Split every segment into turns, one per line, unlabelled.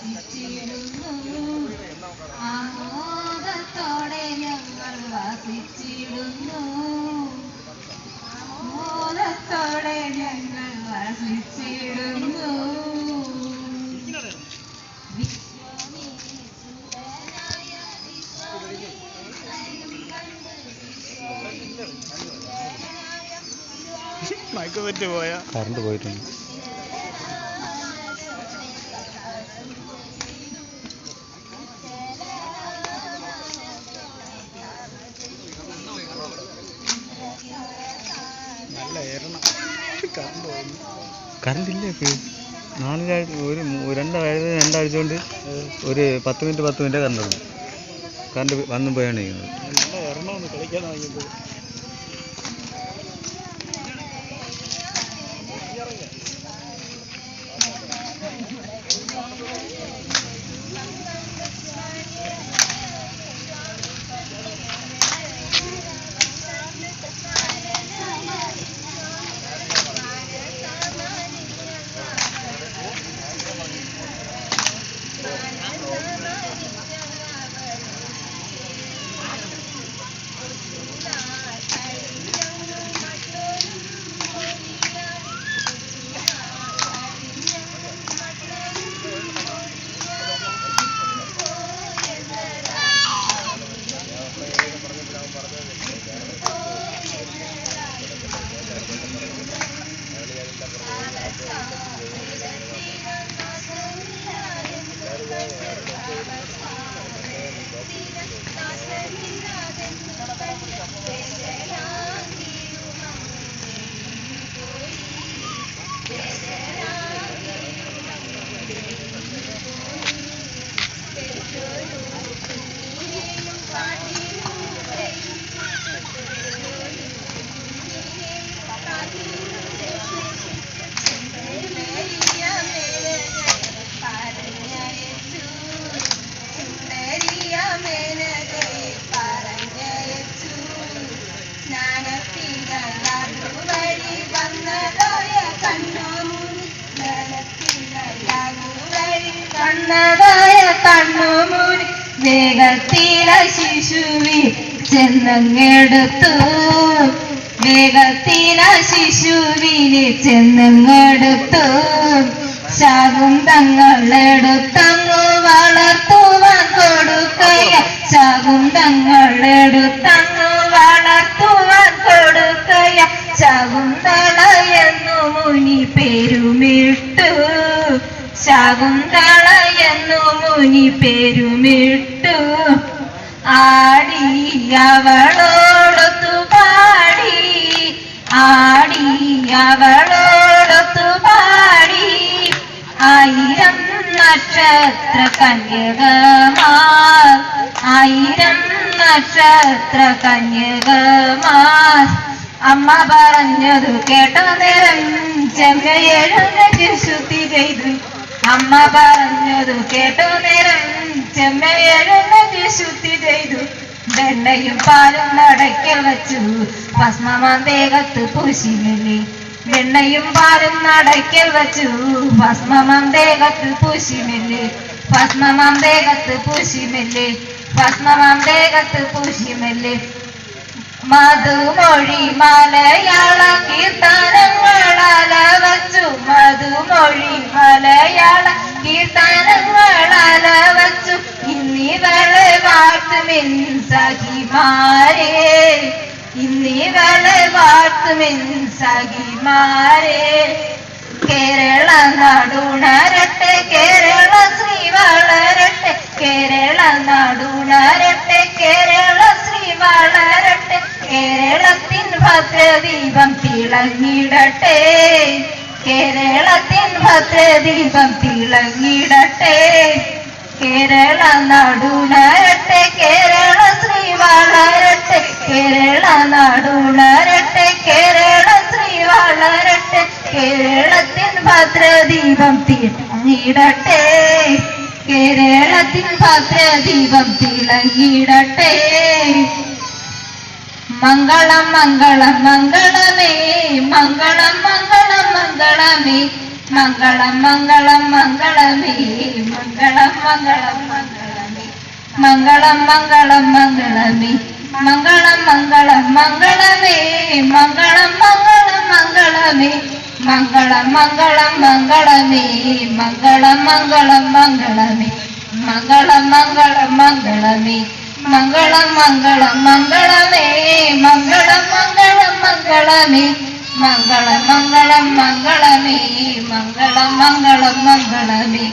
വസിച്ചിടുന്നു. ആമോദത്തോടെ ഞങ്ങൾ വസിച്ചിടുന്നു. ആമോദത്തോടെ ഞങ്ങൾ വസിച്ചിടുന്നു.
കറണ്ട് പോയിട്ടുണ്ട്. കറണ്ട് ഇല്ല ഇപ്പോഴും. രണ്ടാഴ്ച കൊണ്ട് ഒരു 10 മിനിറ്റ് കറണ്ട് ഉള്ളു. കറണ്ട് വന്നും പോയാണ് ചെയ്യുന്നത്.
കണ്ണുമൂടി വേഗത്തിലെ ശിശുവി ചെന്നങ്ങെടുത്തു. വേഗത്തിലെ ശിശുവിനെ ചെന്നങ്ങെടുത്തു. ശകുന്തങ്ങളെടുത്തങ്ങു വളർത്തുവാൻ കൊടുക്കയ. ശകുന്തങ്ങളെടുത്തങ്ങു വളർത്തുവാൻ കൊടുക്കയ. ശകുന്തള എന്നു മുനി പേരുമിട്ടു. ശകുന്തള എന്നു മുനി പേരുമിട്ടു. ആടി അവളോടൊത്തു പാടി. ആടി അവളോടൊത്തു പാടി. 1000 നക്ഷത്ര കന്യകമാർ. 1000 നക്ഷത്ര കന്യകമാർ. അമ്മ പറഞ്ഞതു കേട്ട നേരം ചെമ്മയെഴുന്നേറ്റ് ശുദ്ധി ചെയ്തു. അമ്മ പറഞ്ഞതു കേട്ടു നേരം ചെമ്മയെഴുന്നേറ്റ് ശുദ്ധി ചെയ്തു. വെണ്ണയും പാലും നടയ്ക്കൽ വച്ചു. ഭസ്മമാം ദേഹത്ത് പൂശിമെല്ലെ. വെണ്ണയും പാലും നടയ്ക്കൽ വച്ചു. ഭസ്മമാം ദേഹത്ത് പൂശിമെല്ലെ. ഭസ്മമാം ദേഹത്ത് പൂശിമെല്ലെ. ഭസ്മമാം ദേഹത്ത് പൂശിമെല്ലെ. മധുമൊഴി മലയാള കീർത്തനങ്ങളാലവച്ചു. മധുമൊഴി മലയാള കീർത്തനങ്ങളാലവച്ചു. ഇന്നിവളെ വാഴ്ത്തുമെൻ സഖിമാരെ. ഇന്നിവളെ വാഴ്ത്തുമെൻ സഖിമാരെ. കേരള നാടുണരട്ടെ. കേരള ശ്രീ വളരട്ടെ. കേരള നാടുണരട്ടെ. കേരള ശ്രീ വളരട്ടെ. കേരളത്തിൻ ഭദ്രദീപം തിളങ്ങിടട്ടെ. കേരളത്തിൻ ഭദ്രദീപം തിളങ്ങിടട്ടെ. കേരള നാടുണരട്ടെ. കേരള ശ്രീ വളരട്ടെ. കേരള നാടുണരട്ടെ. കേരള ശ്രീ വളരട്ടെ. കേരളത്തിൻ ഭദ്രദീപം തിളങ്ങിടട്ടെ. കേരളത്തിൻ ഭദ്രദീപം തിളങ്ങിടട്ടെ. മംഗളം മംഗളം മംഗളമേ. മംഗളം മംഗളം മംഗളമേ. മംഗളം മംഗളം മംഗളമേ മംഗളം മംഗളം മംഗളമേ മംഗളം മംഗളം മംഗളമേ മംഗളം മംഗളം മംഗളമേ മംഗളം മംഗളം മംഗളമേ മംഗളം മംഗളം മംഗളമേ മംഗളം മംഗളം മംഗളമേ മംഗളം മംഗളം മംഗളമേ മംഗളം മംഗളം മംഗളമേ മംഗളം മംഗളം മംഗളമേ മംഗളം മംഗളം മംഗളമേ മംഗളം മംഗളം മംഗളമേ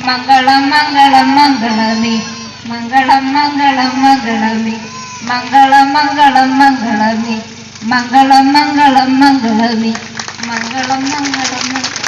മംഗളം മംഗളം മംഗളമേ മംഗളം മംഗളം മംഗളമേ മംഗളം മംഗളം മംഗളമേ മംഗളം മംഗളം മംഗളമേ മംഗളം മംഗളം മംഗളമേ